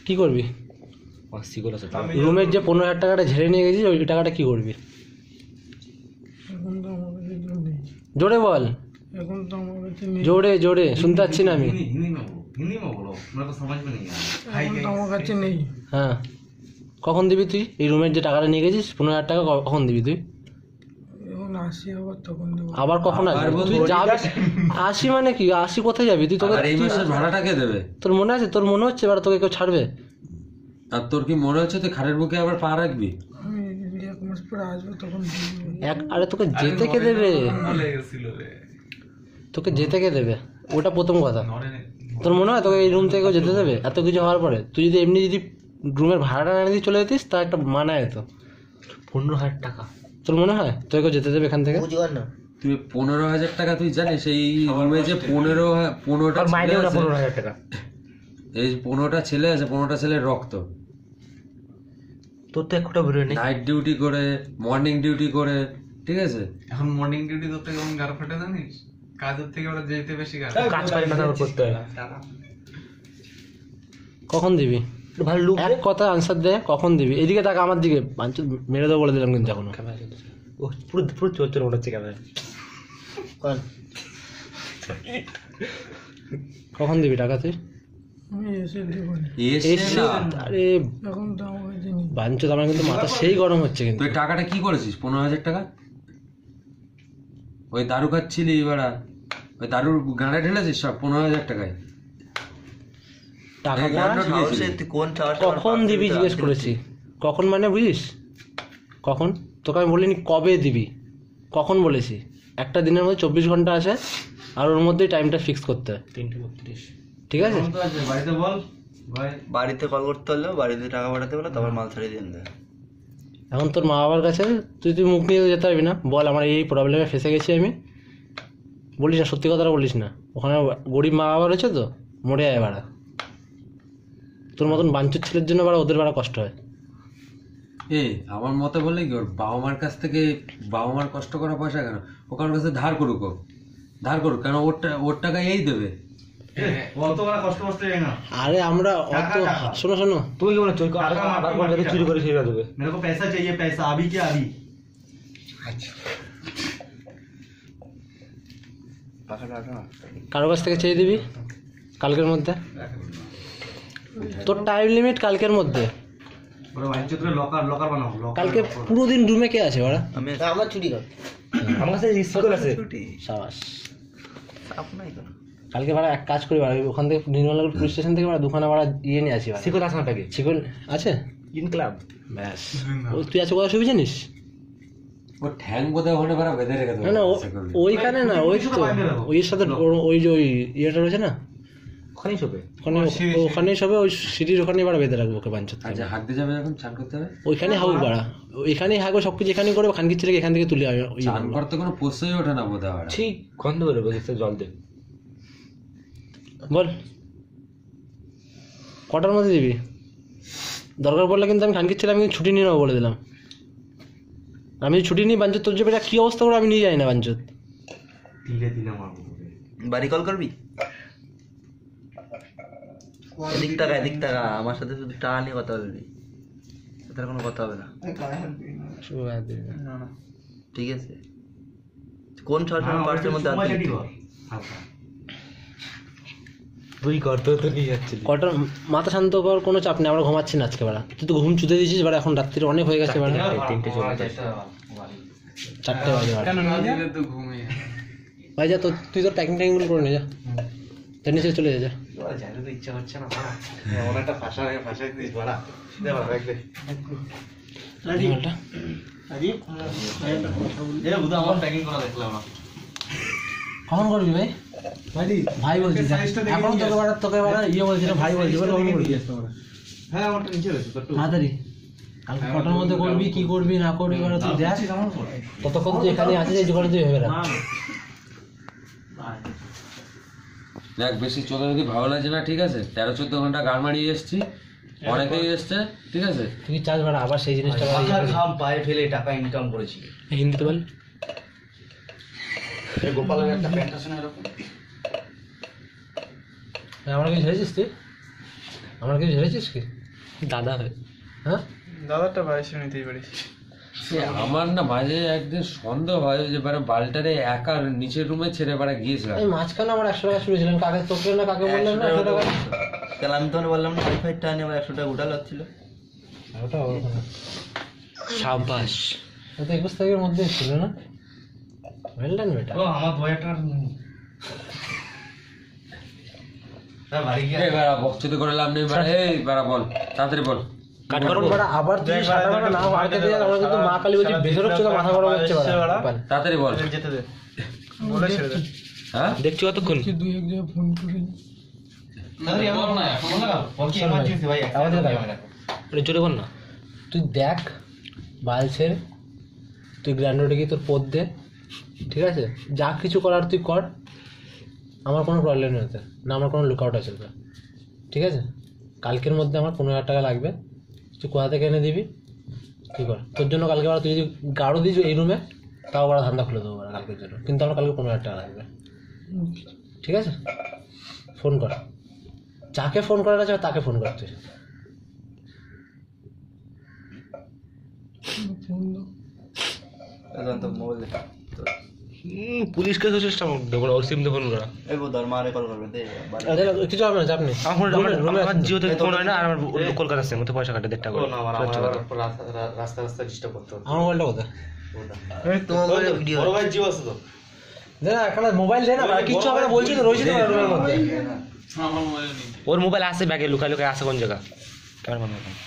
কি করবি? রুমের যে 15,000 টাকাটা ঝেড়ে নিয়ে গেছিস ওই টাকাটা কি করবি? জোরে বল, জোরে জোরে শুনতে পাচ্ছি না আমি। হ্যাঁ, কখন দিবি তুই? এই রুমের যে টাকাটা নিয়ে গেছিস 15,000 টাকা কখন দিবি তুই? আবার কখন আসবে? তুই যাবি 80 মানে কি? 80 কোথায় যাবি তুই? তোকে এই মাসের ভাড়াটা কে দেবে? তোর মনে আছে? তোর মনে হচ্ছে এবার তোকে কেউ ছাড়বে? আর তোর কি মনে হচ্ছে তুই খাটের বুকে আবার পা রাখবি? আরে তোকে যেতে কে দেবে? তোকে যেতে কে দেবে? ওটা প্রথম কথা। তোর মনে হয় তোকে এই রুম থেকে যেতে দেবে এত কিছু হওয়ার পরে? তুই যদি এমনি যদি রুমের ভাড়াটা না দিয়ে চলে যেতিস তা একটা মানায় যেত। 15,000 টাকা তোর মনে হয় তোকে যেতে দেবে এখান থেকে? তুই 15,000 টাকা তুই জানিস এই রুমে যে 15টা টাকা এই 15টা ছেলে আছে, 15টা ছেলের রক্ত। তোর তো একটা বেরোয় নেই। নাইট ডিউটি করে, মর্নিং ডিউটি করে, ঠিক আছে? এখন মর্নিং ডিউটি করতে কেমন গার ফাটে জানিস? কাজের থেকে ওরা যেতে বেশি কাজ পারে না, করতে হয়। কখন দিবি? এক কথা আনসার দে, কখন দিবি? এদিকে তাকা আমার দিকে, মেরে দেবো বলে দিলাম কিন্তু এখন। পুরো পুরো চোর চোর মনে হচ্ছে ক্যামেরা। কখন দিবি টাকা তুই? আরে বাঞ্চত আমার কিন্তু মাথা সেই গরম হচ্ছে কিন্তু। তুই টাকাটা কি করেছিস? 15,000 টাকা ওই দারু খাচ্ছিলি, এবারা ওই দারুর গাঁড়ে ঢেলেছিস সব 15,000 টাকায়। কখন দিবি জিজ্ঞেস করেছি। কখন মানে বুঝিস? কখন? তোকে আমি বলিনি কবে দিবি, কখন বলেছি। একটা দিনের মধ্যে 24 ঘন্টা আছে আর ওর মধ্যেই টাইমটা ফিক্স করতে হয়। 3:32 ঠিক আছে? বাড়িতে বল, বাড়িতে কল করতে হলো, বাড়িতে টাকা পাঠাতে হলো, তারপর মাল ছাড়িয়ে দিন দেয়। এখন তোর মা বাবার কাছে তুই মুখ নিয়ে যেতে পারবি না? বল আমার এই প্রবলেমে ফেসে গেছি আমি। বলিস না, সত্যি কথাটা বলিস না। ওখানে গরিব মা বাবা রয়েছে তো, মরে যায় বাড়া। তোর মতন বাঞ্চুর ছেলের জন্য বাড়া ওদের বাড়া কষ্ট হয়। আমার মতে বললে কি, ওর বাবা মার কাছ থেকে, বাবা মার কষ্ট করা পয়সা কেন ও কারোর কাছে ধার করুক, ধার করুক কেন? ওর টাকা এই দেবে। আরে আমরা অত শোনো শোনো, তুই কি মনে চুরি করে সেটা দেবে? पैसा चाहिए, पैसा अभी क्या अभी। কারো কাছ থেকে চেয়ে দিবি কালকের মধ্যে। তোর টাইম লিমিট কালকের মধ্যে। কালকে পুরো দিন রুমে কে আছে ওরা? আমার ছুটি কর, আমার কাছে স্কুল আছে। সাবাস। কালকে ভাড়া এক কাজ করি, ওখান থেকে নির্মলাপুর পুলিশ স্টেশন থেকে ভাড়া দুখানা ভাড়া ইয়ে নিয়ে আসি। শিকল আছে না? প্যাকেজ শিকল আছে ইন ক্লাব। ব্যাস, তুই আছে কোথায় শুবি জানিস? ও ঠ্যাং বোধহয় ওখানে ভাড়া বেঁধে রেখে দেবে। না ওইখানে না, ওই তো ওইয়ের সাথে ওই যে ওই ইয়েটা রয়েছে না, ওখানেই শোবে। ওখানেই শোবে, ওই সিটির ওখানেই ভাড়া বেঁধে রাখবো ওকে বাঞ্চত। আচ্ছা, হাঁটতে যাবে যখন চান করতে হবে ওইখানে হাউক ভাড়া, ওইখানেই হাঁকবো, সবকিছু এখানেই করবো। খানকির ছেলেকে এখান থেকে তুলে চান করতে কোনো প্রশ্নই ওঠে না বোধহয়। ঠিক গন্ধ বেরোবে, জল দে। বল কটার মধ্যে দিবি? দরকার পড়লে কিন্তু আমি খানকির ছেলে আমি ছুটি নিয়ে নেবো বলে দিলাম। আমি ছুটি নিই বাঞ্চত, তোর যে কি অবস্থা করে আমি নিয়ে যাই না বাঞ্চত। বাড়ি কল করবি? এদিক টাকা আমার সাথে শুধু টাকা নিয়ে কথা বলবি, তার কোনো কথা হবে না। ঠিক আছে? কোন পার্সের মধ্যে তুই করতে তো নিয়ে যাচ্ছিস? কটার মাথা শান্ত কর, কোনো চাপ নেই, আমরা ঘুমাচ্ছি না আজকে বাড়া। তুই তো ঘুম চুতে দিয়েছিস বাড়া, এখন রাত্রির অনেক হয়ে গেছে বাড়া। 4টে বাজে ভাই। যা তুই তোর প্যাকিং ট্যাকিংগুলো করে নে, যা নিচে চলে যা। ইচ্ছা হচ্ছে না অনেকটা ফাঁসা দিস ভাড়া। কখন করবি ভাই? ভাই বলছি এখন তোকে ইয়ে বলছি না, ভাই বলছি তাড়াতাড়ি। কালকে কটার মধ্যে করবি, কি করবি না করবি তুই দেখ। ততক্ষণ তুই এখানে আছিস, এই দোকানে তুই ভেবে রাখ। দেখ, বেশি চলে যদি ভালো লাগছে না, ঠিক আছে? 13-14 ঘন্টা গাড় মারিয়ে এসছি, অনেকেই এসছে, ঠিক আছে? তুই চাস বাড়া আবার সেই জিনিসটা পায়ে ফেলে টাকা ইনকাম করেছি। হিন্দিতে বল। গোপালের একটা প্যান্ট আছে না এরকম? আমার কিছু হয়েছিস তুই? আমার কিছু ঝেড়েছিস কি দাদা হয়ে? হ্যাঁ দাদারটা বাইশে নিতেই পারিস। আমার না মাঝে একদিন সন্দেহ হয় যে বালটারে একা নিচের রুমে ছেড়ে বাড়া গিয়েছিলাম। এই মাঝখানে আমার 100 টাকা শুনেছিলেন, কাকে তোকে না কাকে বললেন না 100 টাকা? তাহলে আমি তোমার বললাম না ওয়াইফাইটা নিয়ে আমার 100 টাকা উঠাল হচ্ছিল। ওটা সাবাস, ও তো 21 তারিখের মধ্যে ছিল না? ওয়েল ডান বেটা। আমার বইটা বাড়ি গিয়ে এই বাড়া বকচুদি করে লাভ নেই বাড়া। এই বাড়া বল, তাড়াতাড়ি বল। কাট করুন বড়, আবার তুই 60 টাকা না মারকে দিয়ে আমরা কিন্তু মা কালী বলছি বেজরক চোদা মাথা গরম হচ্ছে বড়। তাড়াতাড়ি বল। যেতে দে। বলে ছেড়ে দে। হ্যাঁ দেখছি কতক্ষণ? তাহলে আমার না ফোন লাগা। ওকে এমার্জেন্সি ভাই আওয়াজ লাগা। এটা জোরে বল না। তুই দেখ বালছের, তুই গ্র্যান্ডোটে গিয়ে তোর পদ দে, ঠিক আছে? যা কিছু করার তুই কর, আমার কোনো প্রবলেম নেই ওতে, না আমার কোনো লুকআউট আছে ওতে, ঠিক আছে? কালকের মধ্যে আমার 15,000 টাকা লাগবে, তুই কোথা থেকে এনে দিবি তুই কর। তোর জন্য কালকে তুই যদি গাড়ো দিস এই রুমে, তাও বড় ধান্দা খুলে দেবো কালকের জন্য, কিন্তু আমার কালকে 15,000 টাকা লাগবে, ঠিক আছে? ফোন কর, যাকে ফোন করার আছে তাকে ফোন কর তুই। তো মোবাইল দে। পুলিশ কেস হচ্ছে দেবো ওর সিম দেবো না। এই গো ধর্মারে কল করবে দে। কিছু হবে না, চাপ নেই। আমার জিও থেকে ফোন হয় না, আর আমার কলকাতার সিম, ওতে পয়সা কাটে 1.5 টাকা করে। রাস্তা রাস্তা ডিস্টার্ব করতে হবে। আমার মোবাইলটা কোথায়? এই তোমার মোবাইলে ভিডিও বড় ভাই জিও আছে তো। দে না, একটা মোবাইল দে না, কিছু হবে না বলছি তো, রয়েছে তো রুমের মধ্যে। আমার মোবাইলে নেই। ওর মোবাইল আছে ব্যাগে, লুকায় লুকায় আছে কোন জায়গা? ক্যামেরা বন্ধ কর।